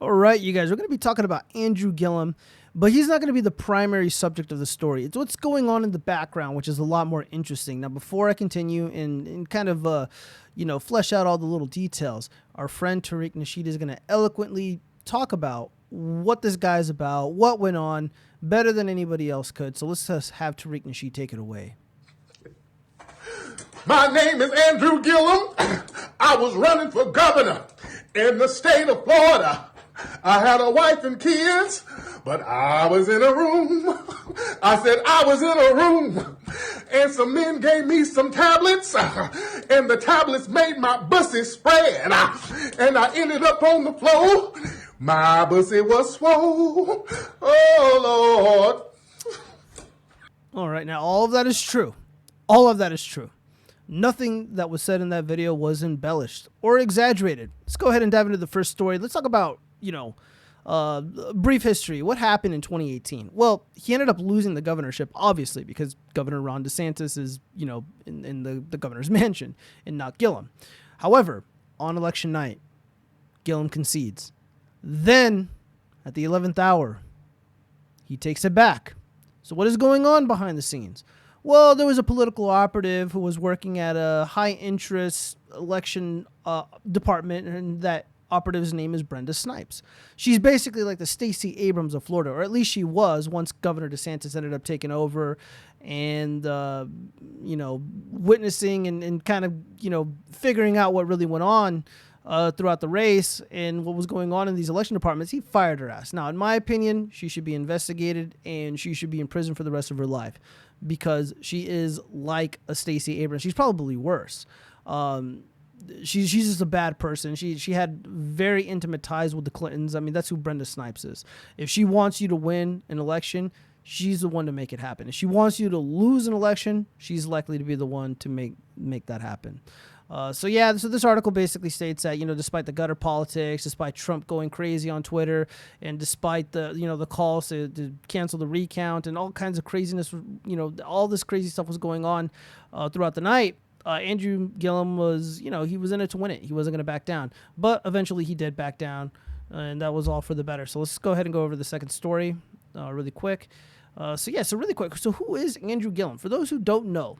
All right, you guys, we're going to be talking about Andrew Gillum, but he's not going to be the primary subject of the story. It's what's going on in the background, which is a lot more interesting. Now, before I continue and kind of, flesh out all the little details, our friend Tariq Nasheed is going to eloquently talk about what this guy's about, what went on, better than anybody else could. So let's just have Tariq Nasheed take it away. My name is Andrew Gillum. I was running for governor in the state of Florida. I had a wife and kids, but I was in a room. I said I was in a room, and some men gave me some tablets, and the tablets made my bussy spread, and I ended up on the floor. My bussy was swole. Oh, Lord. All right, now all of that is true. All of that is true. Nothing that was said in that video was embellished or exaggerated. Let's go ahead and dive into the first story. Let's talk about, brief history. What happened in 2018? Well, he ended up losing the governorship, obviously, because Governor Ron DeSantis is, in the governor's mansion and not Gillum. However, on election night, Gillum concedes. Then, at the 11th hour, he takes it back. So what is going on behind the scenes? Well, there was a political operative who was working at a high-interest election department, and that operative's name is Brenda Snipes. She's basically like the Stacey Abrams of Florida, or at least she was once Governor DeSantis ended up taking over and, witnessing and kind of, figuring out what really went on throughout the race and what was going on in these election departments. He fired her ass. Now, in my opinion, she should be investigated and she should be in prison for the rest of her life, because she is like a Stacey Abrams. She's probably worse. She's just a bad person. She had very intimate ties with the Clintons. I mean, that's who Brenda Snipes is. If she wants you to win an election, she's the one to make it happen. If she wants you to lose an election, she's likely to be the one to make that happen. So this article basically states that, despite the gutter politics, despite Trump going crazy on Twitter, and despite the calls to cancel the recount and all kinds of craziness, all this crazy stuff was going on throughout the night, Andrew Gillum was, he was in it to win it. He wasn't going to back down. But eventually he did back down, and that was all for the better. So let's go ahead and go over the second story really quick. Really quick. So who is Andrew Gillum? For those who don't know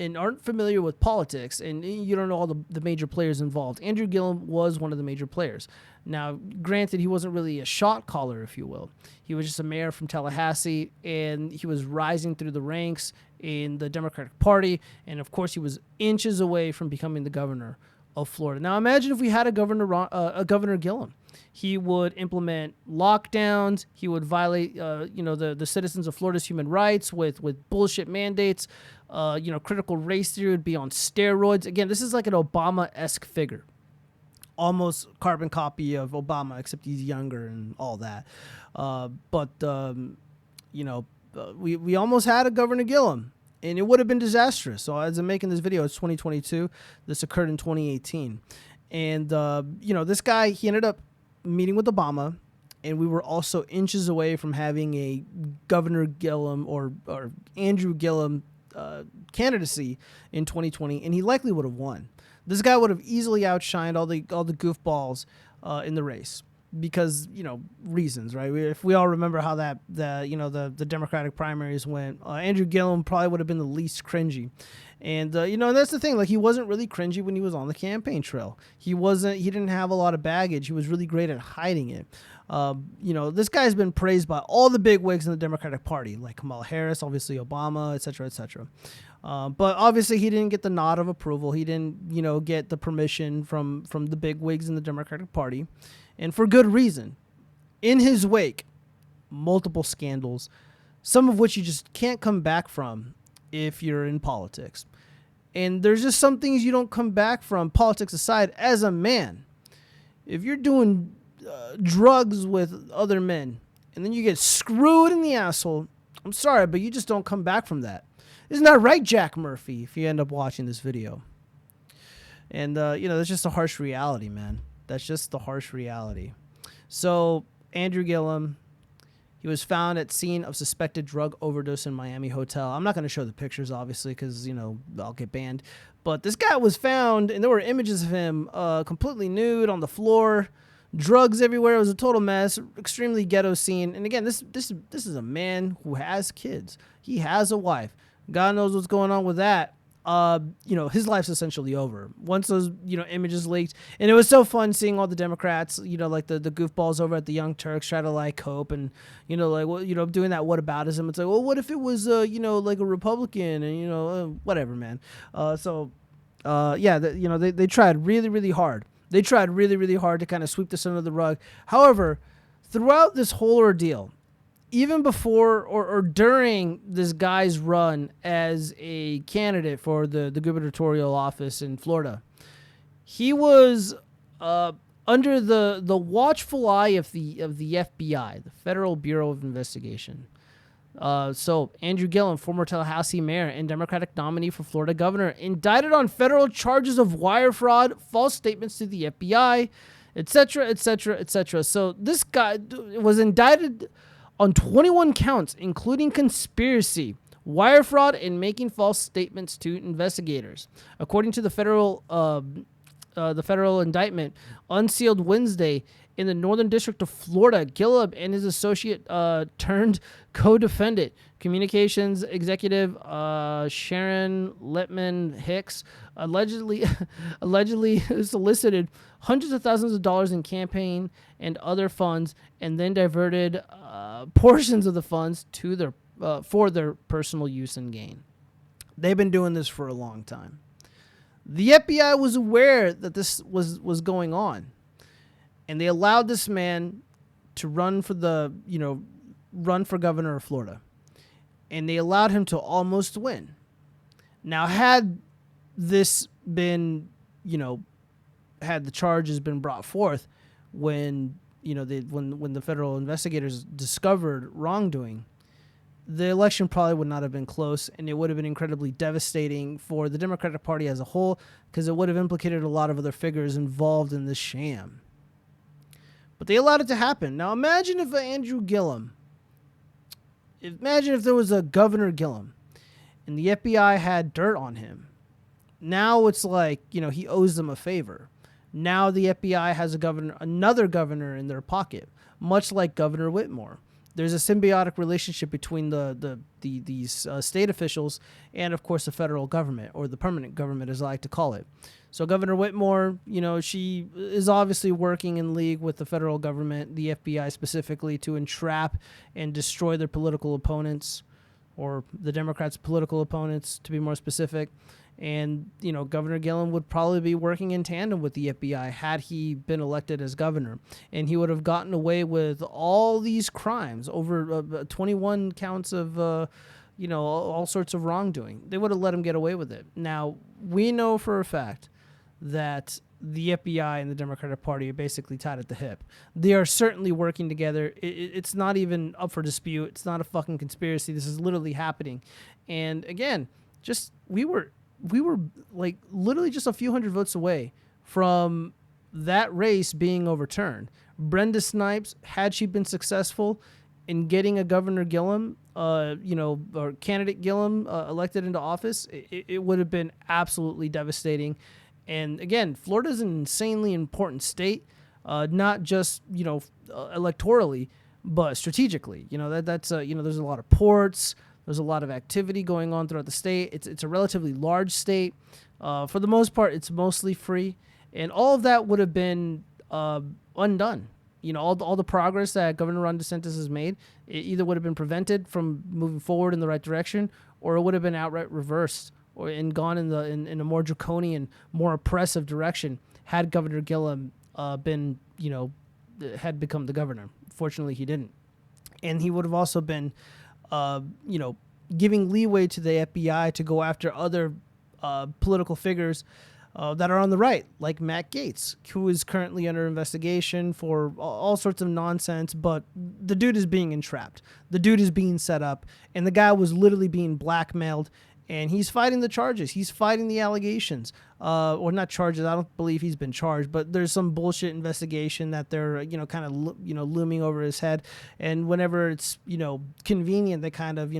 and aren't familiar with politics, and you don't know all the major players involved, Andrew Gillum was one of the major players. Now, granted, he wasn't really a shot caller, if you will. He was just a mayor from Tallahassee, and he was rising through the ranks in the Democratic Party, and of course, he was inches away from becoming the governor of Florida. Now, imagine if we had a Governor Gillum. He would implement lockdowns. He would violate, the citizens of Florida's human rights with bullshit mandates. Critical race theory would be on steroids. Again, this is like an Obama-esque figure. Almost carbon copy of Obama, except he's younger and all that. We almost had a Governor Gillum, and it would have been disastrous. So as I'm making this video, it's 2022. This occurred in 2018. And, this guy, he ended up meeting with Obama, and we were also inches away from having a Governor Gillum or Andrew Gillum candidacy in 2020, and he likely would have won. This guy would have easily outshined all the goofballs in the race because, reasons, right? If we all remember how the Democratic primaries went, Andrew Gillum probably would have been the least cringy. And, that's the thing. Like, he wasn't really cringy when he was on the campaign trail. He didn't have a lot of baggage. He was really great at hiding it. This guy's been praised by all the big wigs in the Democratic Party, like Kamala Harris, obviously Obama, et cetera, et cetera. But obviously he didn't get the nod of approval. He didn't, get the permission from the big wigs in the Democratic Party, and for good reason. In his wake, multiple scandals, some of which you just can't come back from if you're in politics. And there's just some things you don't come back from, politics aside, as a man. If you're doing drugs with other men and then you get screwed in the asshole, I'm sorry, but you just don't come back from that. Isn't that right, Jack Murphy, if you end up watching this video? And, that's just a harsh reality, man. That's just the harsh reality. So, Andrew Gillum, he was found at scene of suspected drug overdose in Miami hotel. I'm not going to show the pictures, obviously, because, I'll get banned. But this guy was found, and there were images of him completely nude on the floor, drugs everywhere. It was a total mess, extremely ghetto scene. And again, this is a man who has kids. He has a wife. God knows what's going on with that. His life's essentially over once those, images leaked. And it was so fun seeing all the Democrats, like the goofballs over at the Young Turks try to like cope and, doing that whataboutism. It's like, well, what if it was, like a Republican and, whatever, man. They tried really, really hard. They tried really, really hard to kind of sweep this under the rug. However, throughout this whole ordeal, even before or during this guy's run as a candidate for the gubernatorial office in Florida, he was under the watchful eye of the FBI, the Federal Bureau of Investigation. So Andrew Gillum, former Tallahassee mayor and Democratic nominee for Florida governor, indicted on federal charges of wire fraud, false statements to the FBI, etc., etc., etc. So this guy was indicted on 21 counts, including conspiracy, wire fraud, and making false statements to investigators. According to the federal indictment, unsealed Wednesday in the Northern District of Florida, Gillum and his associate turned co-defendant, communications executive Sharon Littman Hicks, allegedly solicited hundreds of thousands of dollars in campaign and other funds, and then diverted portions of the funds to for their personal use and gain. They've been doing this for a long time. The FBI was aware that this was going on, and they allowed this man to run for governor of Florida, and they allowed him to almost win. Now, had this been, had the charges been brought forth when the federal investigators discovered wrongdoing, the election probably would not have been close, and it would have been incredibly devastating for the Democratic Party as a whole, because it would have implicated a lot of other figures involved in this sham. But they allowed it to happen. Now imagine if there was a Governor Gillum and the FBI had dirt on him. Now it's like, he owes them a favor. Now the FBI has another governor in their pocket, much like Governor Whitmore. There's a symbiotic relationship between these state officials and, of course, the federal government, or the permanent government, as I like to call it. So Governor Whitmore, she is obviously working in league with the federal government, the FBI specifically, to entrap and destroy their political opponents, or the Democrats' political opponents, to be more specific. And, Governor Gillum would probably be working in tandem with the FBI had he been elected as governor. And he would have gotten away with all these crimes, over 21 counts of, all sorts of wrongdoing. They would have let him get away with it. Now, we know for a fact that the FBI and the Democratic Party are basically tied at the hip. They are certainly working together. It's not even up for dispute. It's not a fucking conspiracy. This is literally happening. And again, we were like literally just a few hundred votes away from that race being overturned. Brenda Snipes, had she been successful in getting a Governor Gillum, or candidate Gillum elected into office, it would have been absolutely devastating. And again, Florida is an insanely important state, not just, electorally, but strategically. There's a lot of ports. There's a lot of activity going on throughout the state. It's a relatively large state. For the most part, it's mostly free. And all of that would have been undone. All the progress that Governor Ron DeSantis has made, it either would have been prevented from moving forward in the right direction, or it would have been outright reversed and gone in a more draconian, more oppressive direction had Governor Gillum had become the governor. Fortunately, he didn't. And he would have also been giving leeway to the FBI to go after other political figures that are on the right, like Matt Gaetz, who is currently under investigation for all sorts of nonsense, but the dude is being entrapped. The dude is being set up, and the guy was literally being blackmailed, and he's fighting the charges. He's fighting the allegations. Or not charges. I don't believe he's been charged, but there's some bullshit investigation that they're, kind of, looming over his head. And whenever it's, convenient, they kind of,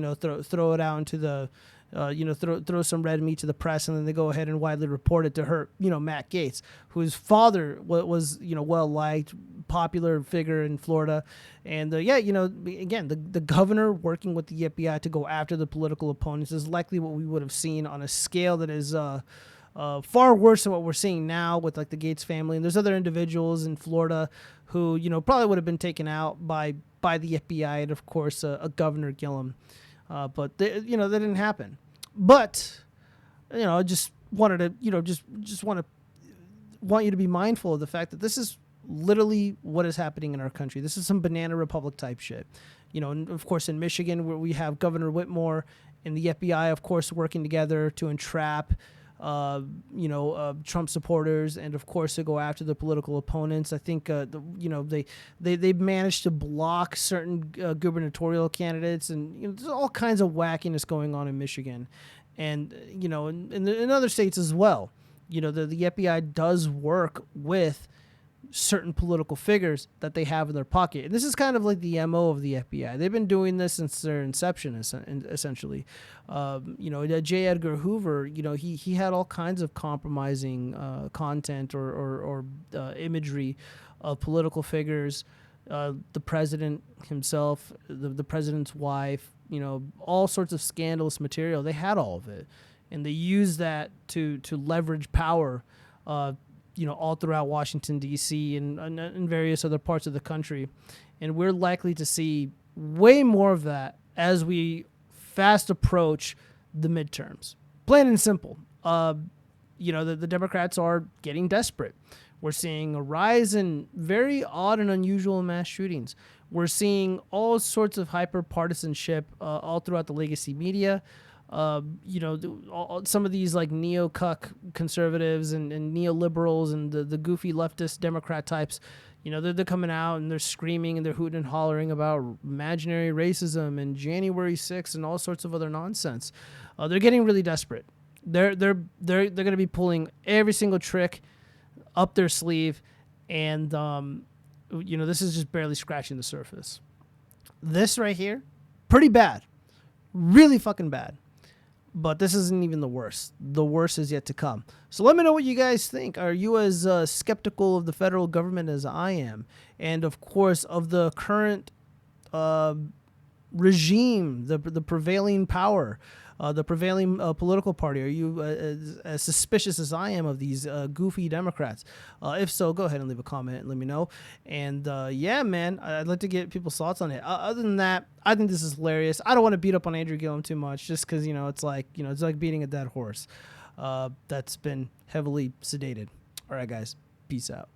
throw it out into the, throw some red meat to the press, and then they go ahead and widely report it to hurt, Matt Gaetz, whose father was, well-liked, popular figure in Florida. And, again, the governor working with the FBI to go after the political opponents is likely what we would have seen on a scale that is far worse than what we're seeing now with, like, the Gaetz family. And there's other individuals in Florida who, probably would have been taken out by the FBI and, of course, a Governor Gillum. But that didn't happen. But I just wanted to just want you to be mindful of the fact that this is literally what is happening in our country. This is some banana republic type shit. And of course in Michigan, where we have Governor Whitmore and the FBI, of course, working together to entrap Trump supporters, and of course to go after the political opponents. I think they managed to block certain gubernatorial candidates, and there's all kinds of wackiness going on in Michigan, and in other states as well. The FBI does work with certain political figures that they have in their pocket. And this is kind of like the MO of the FBI. They've been doing this since their inception, essentially. J. Edgar Hoover, he had all kinds of compromising content or imagery of political figures, the president himself, the president's wife, all sorts of scandalous material. They had all of it. And they used that to leverage power, all throughout Washington, D.C. and various other parts of the country. And we're likely to see way more of that as we fast approach the midterms. Plain and simple. The Democrats are getting desperate. We're seeing a rise in very odd and unusual mass shootings. We're seeing all sorts of hyper-partisanship all throughout the legacy media. Some of these like neo-cuck conservatives and neoliberals and the goofy leftist Democrat types, they're coming out and they're screaming and they're hooting and hollering about imaginary racism and January 6th and all sorts of other nonsense. They're getting really desperate. They're going to be pulling every single trick up their sleeve, and this is just barely scratching the surface. This right here, pretty bad, really fucking bad. But this isn't even the worst. The worst is yet to come. So let me know what you guys think. Are you as skeptical of the federal government as I am? And, of course, of the current regime, the prevailing power, the prevailing political party? Are you as suspicious as I am of these goofy Democrats? If so, go ahead and leave a comment and let me know. And man, I'd like to get people's thoughts on it. Other than that, I think this is hilarious. I don't want to beat up on Andrew Gillum too much, just because it's like beating a dead horse that's been heavily sedated. All right, guys, peace out.